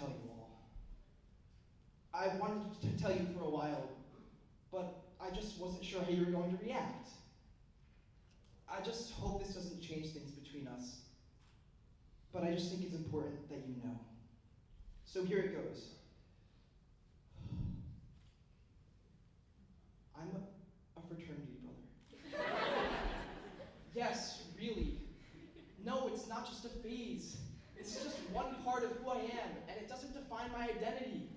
tell you all. I've wanted to tell you for a while, but I just wasn't sure how you were going to react. I just hope this doesn't change things between us, but I just think it's important that you know. So here it goes. I'm a fraternity brother. Yes, really. No, it's not just a phase. It's just one part of who I am, and it doesn't define my identity.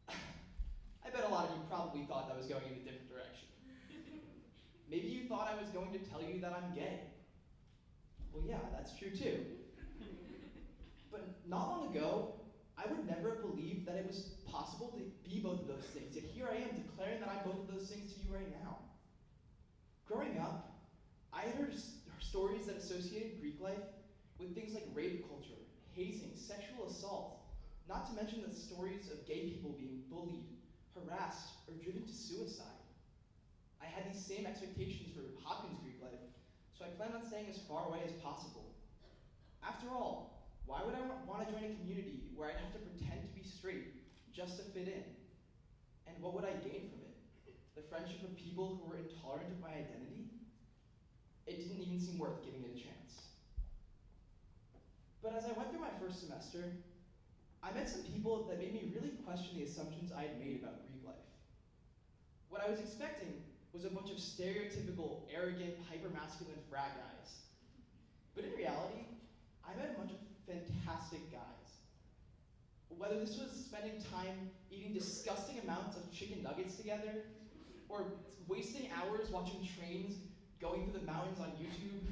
I bet a lot of you probably thought I was going in a different direction. Maybe you thought I was going to tell you that I'm gay. Well, yeah, that's true too. But not long ago, I would never have believed that it was possible to be both of those things, yet here I am declaring that I'm both of those things to you right now. Growing up, I had heard stories that associated Greek life with things like rape culture, hazing, sexual assault, not to mention the stories of gay people being bullied, harassed, or driven to suicide. I had these same expectations for Hopkins Greek life, so I planned on staying as far away as possible. After all, why would I want to join a community where I'd have to pretend to be straight just to fit in? And what would I gain from it? The friendship of people who were intolerant of my identity? It didn't even seem worth giving it a chance. But as I went through my first semester, I met some people that made me really question the assumptions I had made about Greek life. What I was expecting was a bunch of stereotypical, arrogant, hyper-masculine frat guys. But in reality, I met a bunch of fantastic guys. Whether this was spending time eating disgusting amounts of chicken nuggets together, or wasting hours watching trains going through the mountains on YouTube,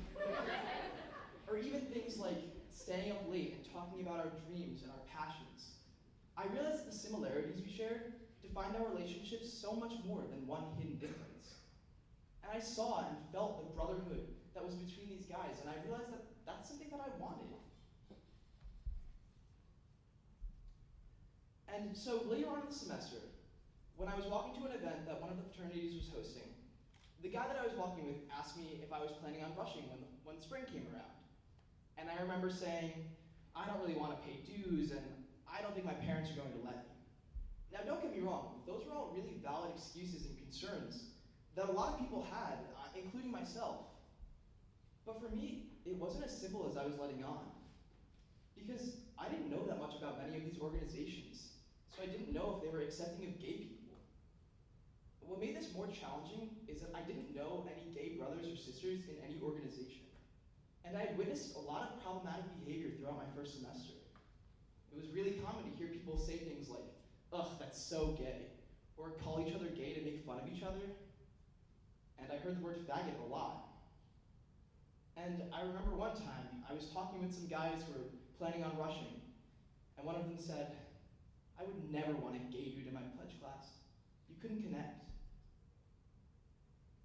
or even things like staying up late and talking about our dreams and our passions, I realized that the similarities we shared defined our relationships so much more than one hidden difference. And I saw and felt the brotherhood that was between these guys, and I realized that that's something that I wanted. And so later on in the semester, when I was walking to an event that one of the fraternities was hosting, the guy that I was walking with asked me if I was planning on rushing when spring came around. And I remember saying, I don't really want to pay dues, and I don't think my parents are going to let me. Now don't get me wrong, those were all really valid excuses and concerns that a lot of people had, including myself. But for me, it wasn't as simple as I was letting on. Because I didn't know that much about many of these organizations, so I didn't know if they were accepting of gay people. What made this more challenging is that I didn't know any gay brothers or sisters in any organization. And I had witnessed a lot of problematic behavior throughout my first semester. It was really common to hear people say things like, ugh, that's so gay, or call each other gay to make fun of each other. And I heard the word faggot a lot. And I remember one time, I was talking with some guys who were planning on rushing, and one of them said, I would never want a gay dude in my pledge class. You couldn't connect.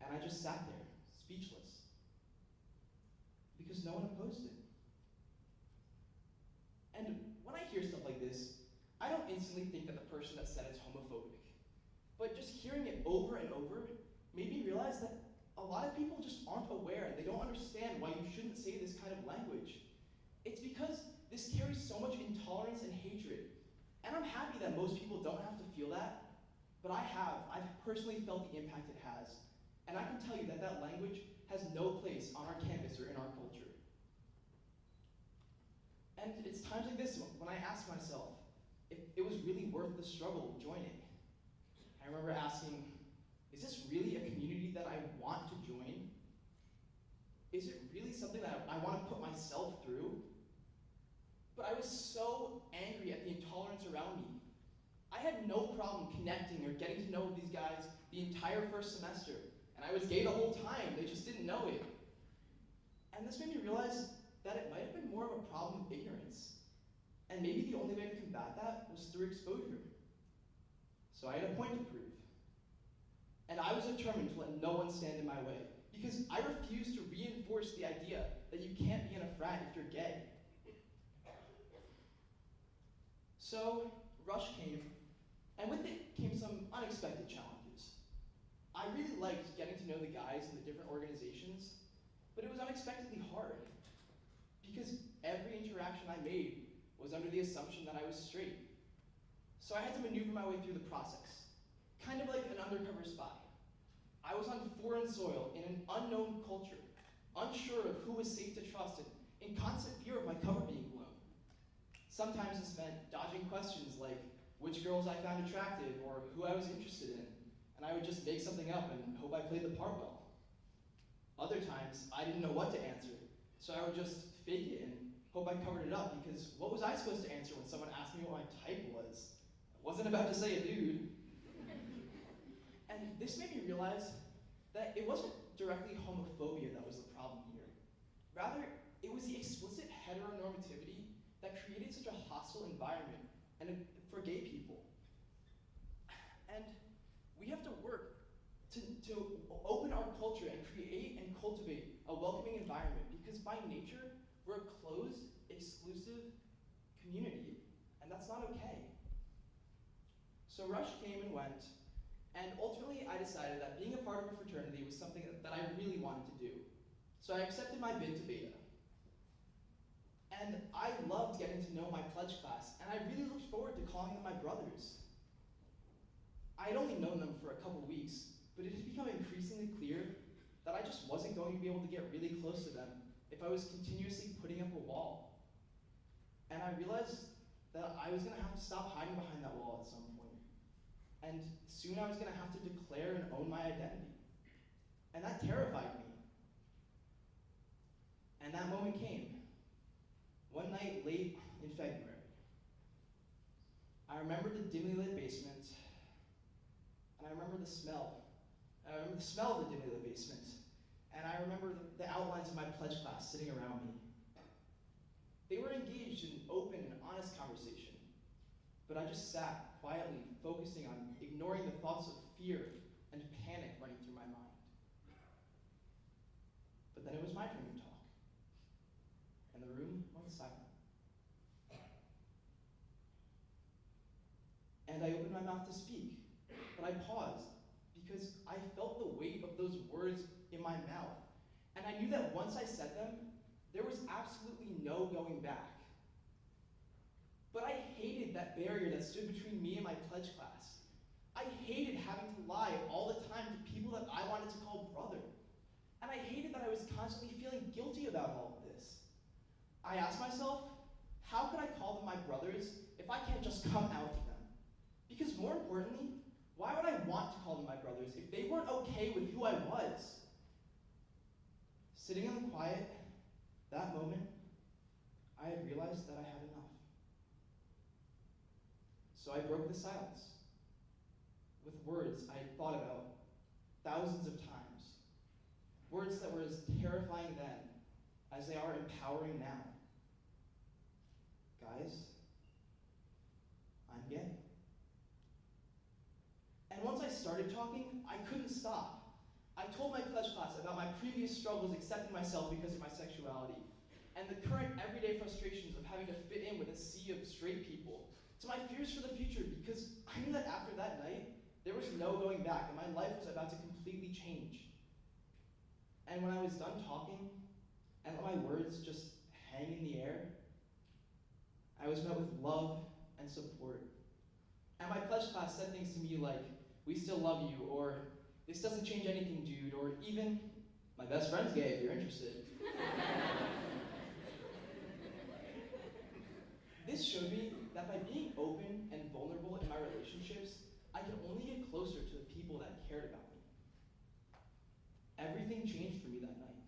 And I just sat there, speechless, because no one opposed it. And when I hear stuff like this, I don't instantly think that the person that said it's homophobic. But just hearing it over and over made me realize that a lot of people just aren't aware and they don't understand why you shouldn't say this kind of language. It's because this carries so much intolerance and hatred. And I'm happy that most people don't have to feel that, but I have. I've personally felt the impact it has. And I can tell you that that language has no place on our campus or in our culture. And it's times like this when I ask myself if it was really worth the struggle of joining. I remember asking, is this really a community that I want to join? Is it really something that I want to put myself through? But I was so angry at the intolerance around me. I had no problem connecting or getting to know these guys the entire first semester. And I was gay the whole time, they just didn't know it. And this made me realize that it might have been more of a problem of ignorance. And maybe the only way to combat that was through exposure. So I had a point to prove. And I was determined to let no one stand in my way, because I refused to reinforce the idea that you can't be in a frat if you're gay. So, Rush came, and with it came some unexpected challenges. I really liked getting to know the guys in the different organizations, but it was unexpectedly hard, because every interaction I made was under the assumption that I was straight. So I had to maneuver my way through the process, kind of like an undercover spy. I was on foreign soil in an unknown culture, unsure of who was safe to trust and in constant fear of my cover being blown. Sometimes this meant dodging questions like which girls I found attractive or who I was interested in, and I would just make something up and hope I played the part well. Other times, I didn't know what to answer, so I would just fake it and hope I covered it up, because what was I supposed to answer when someone asked me what my type was? I wasn't about to say a dude. And this made me realize that it wasn't directly homophobia that was the problem here. Rather, it was the explicit heteronormativity that created such a hostile environment for gay people. And we have to work to open our culture and create and cultivate a welcoming environment, because by nature, we're a closed, exclusive community, and that's not okay. So Rush came and went, and ultimately I decided that being a part of a fraternity was something that I really wanted to do. So I accepted my bid to Beta. And I loved getting to know my pledge class, and I really looked forward to calling them my brothers. I had only known them for a couple weeks, but it had become increasingly clear that I just wasn't going to be able to get really close to them if I was continuously putting up a wall. And I realized that I was going to have to stop hiding behind that wall at some point. And soon I was going to have to declare and own my identity. And that terrified me. And that moment came. One night late in February. I remember the dimly lit basement, and I remember the smell. I remember the smell of the dimly lit basement, and I remember the outlines of my pledge class sitting around me. They were engaged in open and honest conversation, but I just sat quietly, focusing on ignoring the thoughts of fear and panic running through my mind. But then it was my turn to talk, and the room went silent. And I opened my mouth to speak, but I paused because I felt the weight of those words in my mouth. And I knew that once I said them, there was absolutely no going back. But I hated that barrier that stood between me and my pledge class. I hated having to lie all the time to people that I wanted to call brother. And I hated that I was constantly feeling guilty about all of this. I asked myself, how could I call them my brothers if I can't just come out to them? Because more importantly, why would I want to call them my brothers if they weren't okay with who I was? Sitting in the quiet, that moment, I had realized that I had enough. So I broke the silence with words I had thought about thousands of times. Words that were as terrifying then as they are empowering now. Guys, I'm gay. And once I started talking, I couldn't stop. I told my pledge class about my previous struggles accepting myself because of my sexuality, and the current everyday frustrations of having to fit in with a sea of straight people, to my fears for the future, because I knew that after that night, there was no going back, and my life was about to completely change. And when I was done talking, and let my words just hang in the air, I was met with love and support. And my pledge class said things to me like, "We still love you," or "This doesn't change anything, dude," or even, "My best friend's gay if you're interested." This showed me that by being open and vulnerable in my relationships, I could only get closer to the people that cared about me. Everything changed for me that night,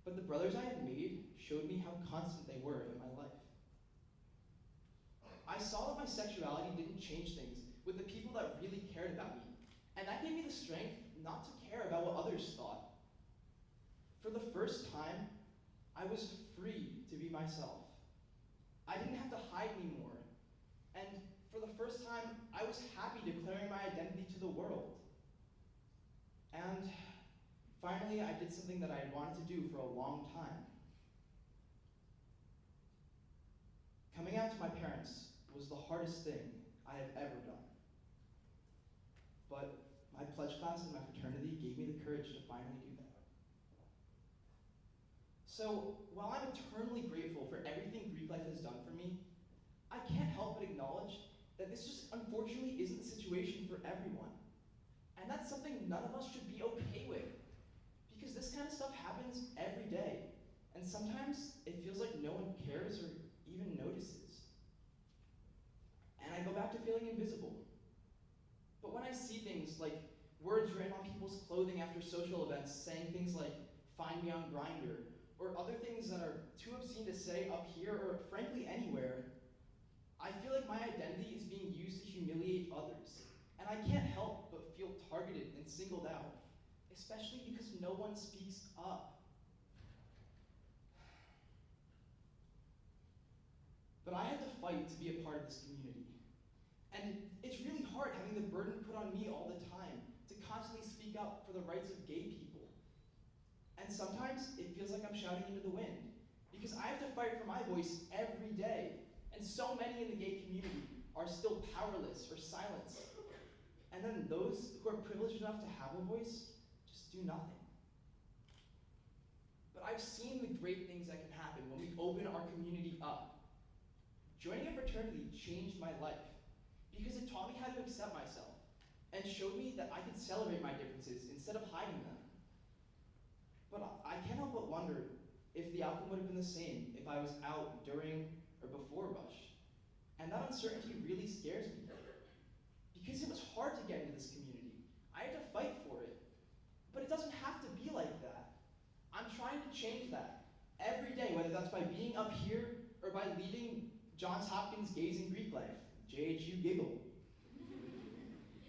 but the brothers I had made showed me how constant they were in my life. I saw that my sexuality didn't change things with the people that really cared about me, and that gave me the strength not to care about what others thought. For the first time, I was free to be myself. I didn't have to hide anymore, and for the first time, I was happy declaring my identity to the world. And finally, I did something that I had wanted to do for a long time. Coming out to my parents was the hardest thing I have ever done. But my pledge class and my fraternity gave me the courage to finally do that. So while I'm eternally grateful for everything Greek life has done for me, I can't help but acknowledge that this just unfortunately isn't the situation for everyone. And that's something none of us should be okay with, because this kind of stuff happens every day. And sometimes it feels like no one cares or even notices. And I go back to feeling invisible. But when I see things like words written on people's clothing after social events saying things like, "Find me on Grindr," or other things that are too obscene to say up here or frankly anywhere, I feel like my identity is being used to humiliate others. And I can't help but feel targeted and singled out, especially because no one speaks up. But I had to fight to be a part of this community. And it's really hard having the burden put on me all the time to constantly speak up for the rights of gay people. And sometimes it feels like I'm shouting into the wind, because I have to fight for my voice every day. And so many in the gay community are still powerless or silenced. And then those who are privileged enough to have a voice just do nothing. But I've seen the great things that can happen when we open our community up. Joining a fraternity changed my life, because it taught me how to accept myself and showed me that I could celebrate my differences instead of hiding them. But I can't help but wonder if the outcome would have been the same if I was out during or before Rush. And that uncertainty really scares me, because it was hard to get into this community. I had to fight for it. But it doesn't have to be like that. I'm trying to change that every day, whether that's by being up here or by leading Johns Hopkins Gays in Greek Life. JHU giggle.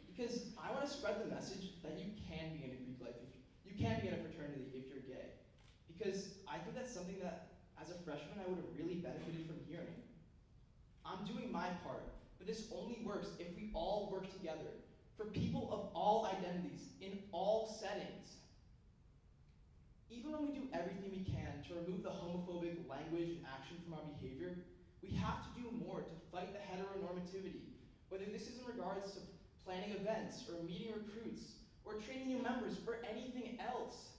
Because I want to spread the message that you can be in a Greek life, you can be in a fraternity if you're gay. Because I think that's something that, as a freshman, I would have really benefited from hearing. I'm doing my part, but this only works if we all work together for people of all identities, in all settings. Even when we do everything we can to remove the homophobic language and action from our behavior, we have to do more to fight the heteronormativity, whether this is in regards to planning events, or meeting recruits, or training new members, or anything else.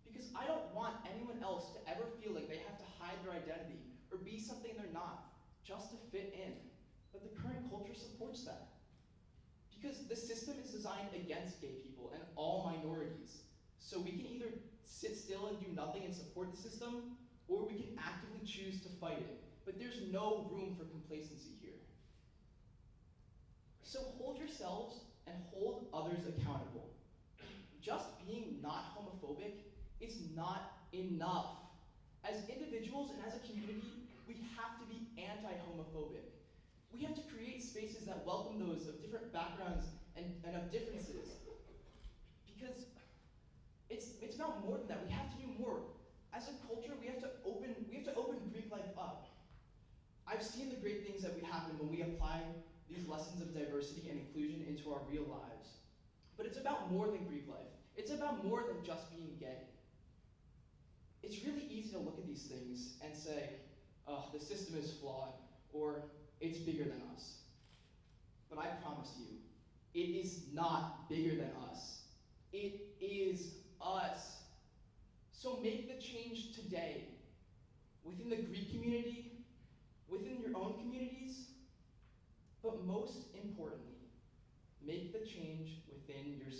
Because I don't want anyone else to ever feel like they have to hide their identity, or be something they're not, just to fit in. But the current culture supports that. Because the system is designed against gay people and all minorities. So we can either sit still and do nothing and support the system, or we can actively choose to fight it. But there's no room for complacency here. So hold yourselves and hold others accountable. Just being not homophobic is not enough. As individuals and as a community, we have to be anti-homophobic. We have to create spaces that welcome those of different backgrounds and of differences. Because it's about more than that. We have to do more. As a culture, we have to open Greek life up. I've seen the great things that happen when we apply these lessons of diversity and inclusion into our real lives. But it's about more than Greek life. It's about more than just being gay. It's really easy to look at these things and say, oh, the system is flawed, or it's bigger than us. But I promise you, it is not bigger than us. It is us. So make the change today, within the Greek community, within your own communities, but most importantly, make the change within yourself.